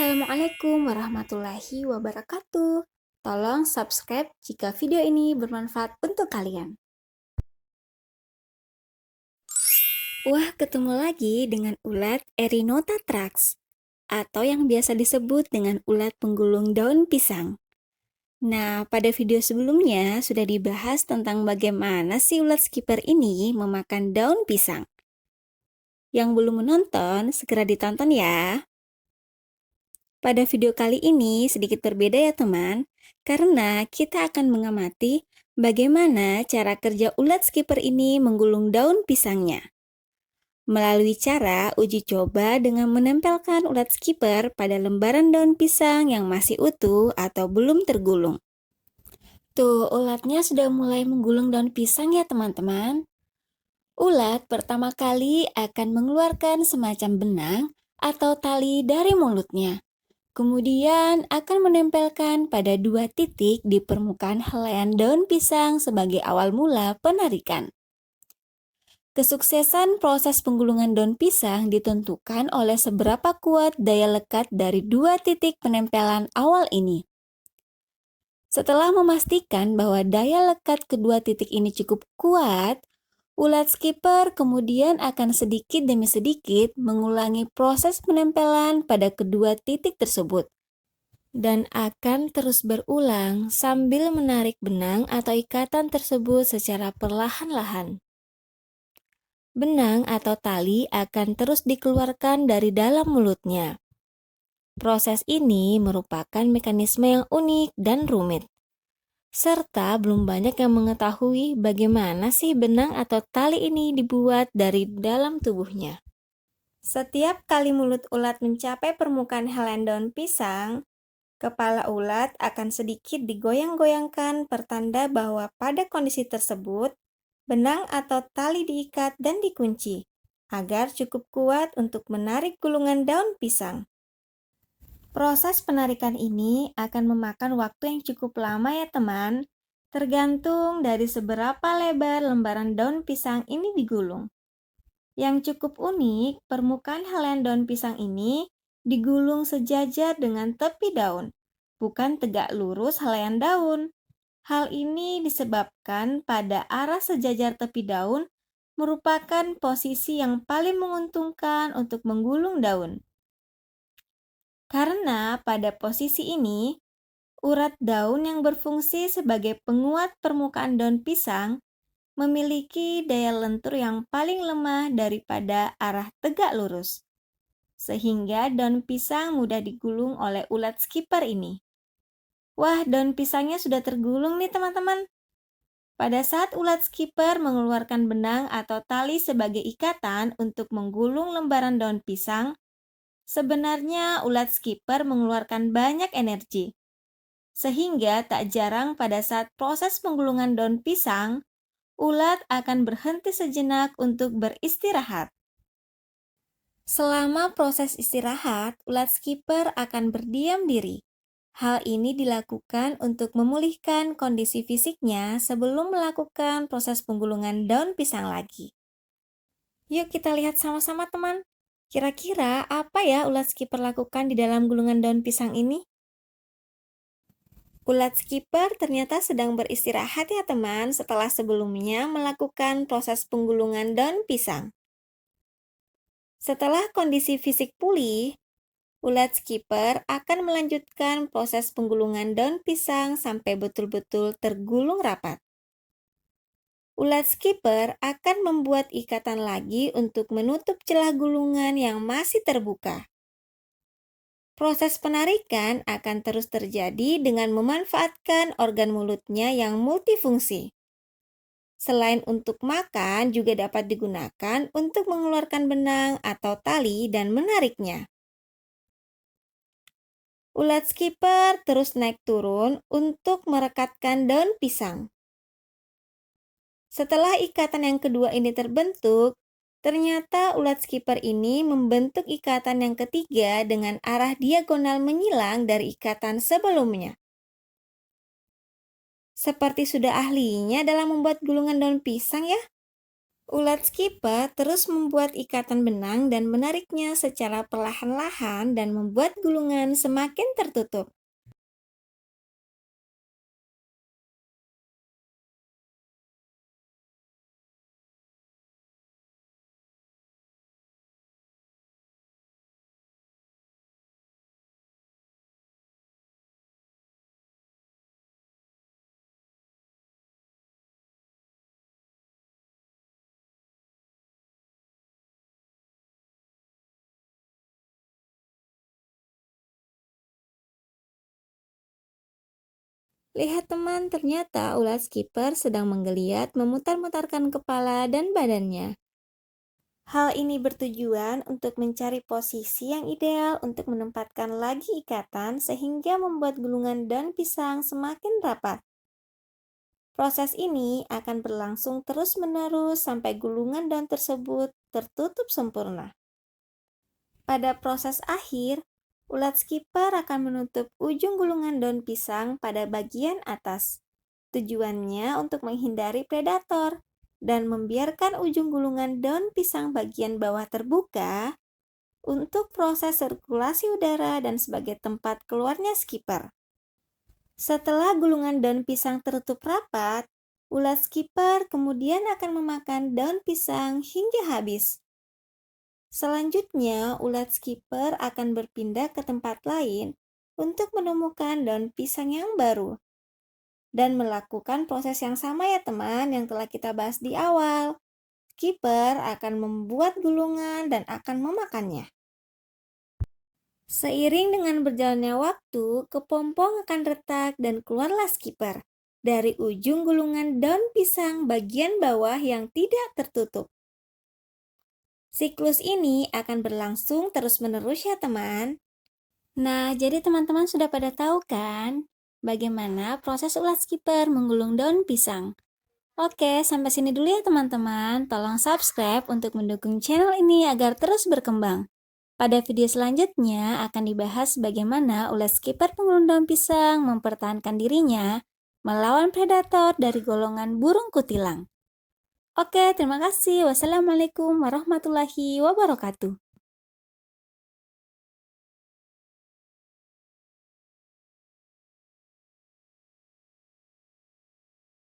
Assalamualaikum warahmatullahi wabarakatuh. Tolong subscribe jika video ini bermanfaat untuk kalian. Wah, ketemu lagi dengan ulat Erinothorax atau yang biasa disebut dengan ulat penggulung daun pisang. Nah, pada video sebelumnya sudah dibahas tentang bagaimana si ulat skipper ini memakan daun pisang. Yang belum menonton, segera ditonton ya. Pada video kali ini sedikit berbeda ya teman, karena kita akan mengamati bagaimana cara kerja ulat skipper ini menggulung daun pisangnya. Melalui cara uji coba dengan menempelkan ulat skipper pada lembaran daun pisang yang masih utuh atau belum tergulung. Tuh, ulatnya sudah mulai menggulung daun pisang ya teman-teman. Ulat pertama kali akan mengeluarkan semacam benang atau tali dari mulutnya. Kemudian akan menempelkan pada 2 titik di permukaan helaian daun pisang sebagai awal mula penarikan. Kesuksesan proses penggulungan daun pisang ditentukan oleh seberapa kuat daya lekat dari 2 titik penempelan awal ini. Setelah memastikan bahwa daya lekat kedua titik ini cukup kuat, ulat skipper kemudian akan sedikit demi sedikit mengulangi proses penempelan pada kedua titik tersebut dan akan terus berulang sambil menarik benang atau ikatan tersebut secara perlahan-lahan. Benang atau tali akan terus dikeluarkan dari dalam mulutnya. Proses ini merupakan mekanisme yang unik dan rumit, serta belum banyak yang mengetahui bagaimana sih benang atau tali ini dibuat dari dalam tubuhnya. Setiap kali mulut ulat mencapai permukaan helaian daun pisang, kepala ulat akan sedikit digoyang-goyangkan pertanda bahwa pada kondisi tersebut, benang atau tali diikat dan dikunci, agar cukup kuat untuk menarik gulungan daun pisang. Proses penarikan ini akan memakan waktu yang cukup lama ya teman, tergantung dari seberapa lebar lembaran daun pisang ini digulung. Yang cukup unik, permukaan helaian daun pisang ini digulung sejajar dengan tepi daun, bukan tegak lurus helaian daun. Hal ini disebabkan pada arah sejajar tepi daun merupakan posisi yang paling menguntungkan untuk menggulung daun. Karena pada posisi ini, urat daun yang berfungsi sebagai penguat permukaan daun pisang memiliki daya lentur yang paling lemah daripada arah tegak lurus, sehingga daun pisang mudah digulung oleh ulat skipper ini. Wah, daun pisangnya sudah tergulung nih teman-teman. Pada saat ulat skipper mengeluarkan benang atau tali sebagai ikatan untuk menggulung lembaran daun pisang, sebenarnya ulat skipper mengeluarkan banyak energi. Sehingga tak jarang pada saat proses penggulungan daun pisang, ulat akan berhenti sejenak untuk beristirahat. Selama proses istirahat, ulat skipper akan berdiam diri. Hal ini dilakukan untuk memulihkan kondisi fisiknya sebelum melakukan proses penggulungan daun pisang lagi. Yuk kita lihat sama-sama teman. Kira-kira apa ya ulat skipper lakukan di dalam gulungan daun pisang ini? Ulat skipper ternyata sedang beristirahat ya teman setelah sebelumnya melakukan proses penggulungan daun pisang. Setelah kondisi fisik pulih, ulat skipper akan melanjutkan proses penggulungan daun pisang sampai betul-betul tergulung rapat. Ulat skipper akan membuat ikatan lagi untuk menutup celah gulungan yang masih terbuka. Proses penarikan akan terus terjadi dengan memanfaatkan organ mulutnya yang multifungsi. Selain untuk makan, juga dapat digunakan untuk mengeluarkan benang atau tali dan menariknya. Ulat skipper terus naik turun untuk merekatkan daun pisang. Setelah ikatan yang kedua ini terbentuk, ternyata ulat skipper ini membentuk ikatan yang ketiga dengan arah diagonal menyilang dari ikatan sebelumnya. Seperti sudah ahlinya dalam membuat gulungan daun pisang ya. Ulat skipper terus membuat ikatan benang dan menariknya secara perlahan-lahan dan membuat gulungan semakin tertutup. Lihat teman, ternyata ulat skipper sedang menggeliat memutar-mutarkan kepala dan badannya. Hal ini bertujuan untuk mencari posisi yang ideal untuk menempatkan lagi ikatan sehingga membuat gulungan daun pisang semakin rapat. Proses ini akan berlangsung terus-menerus sampai gulungan daun tersebut tertutup sempurna. Pada proses akhir, ulat skipper akan menutup ujung gulungan daun pisang pada bagian atas. Tujuannya untuk menghindari predator dan membiarkan ujung gulungan daun pisang bagian bawah terbuka untuk proses sirkulasi udara dan sebagai tempat keluarnya skipper. Setelah gulungan daun pisang tertutup rapat, ulat skipper kemudian akan memakan daun pisang hingga habis. Selanjutnya, ulat skipper akan berpindah ke tempat lain untuk menemukan daun pisang yang baru dan melakukan proses yang sama ya teman yang telah kita bahas di awal. Skipper akan membuat gulungan dan akan memakannya. Seiring dengan berjalannya waktu, kepompong akan retak dan keluarlah skipper dari ujung gulungan daun pisang bagian bawah yang tidak tertutup. Siklus ini akan berlangsung terus-menerus ya teman. Nah, jadi teman-teman sudah pada tahu kan bagaimana proses ulat skipper menggulung daun pisang? Oke, sampai sini dulu ya teman-teman. Tolong subscribe untuk mendukung channel ini agar terus berkembang. Pada video selanjutnya akan dibahas bagaimana ulat skipper penggulung daun pisang mempertahankan dirinya melawan predator dari golongan burung kutilang. Oke, terima kasih. Wassalamualaikum warahmatullahi wabarakatuh.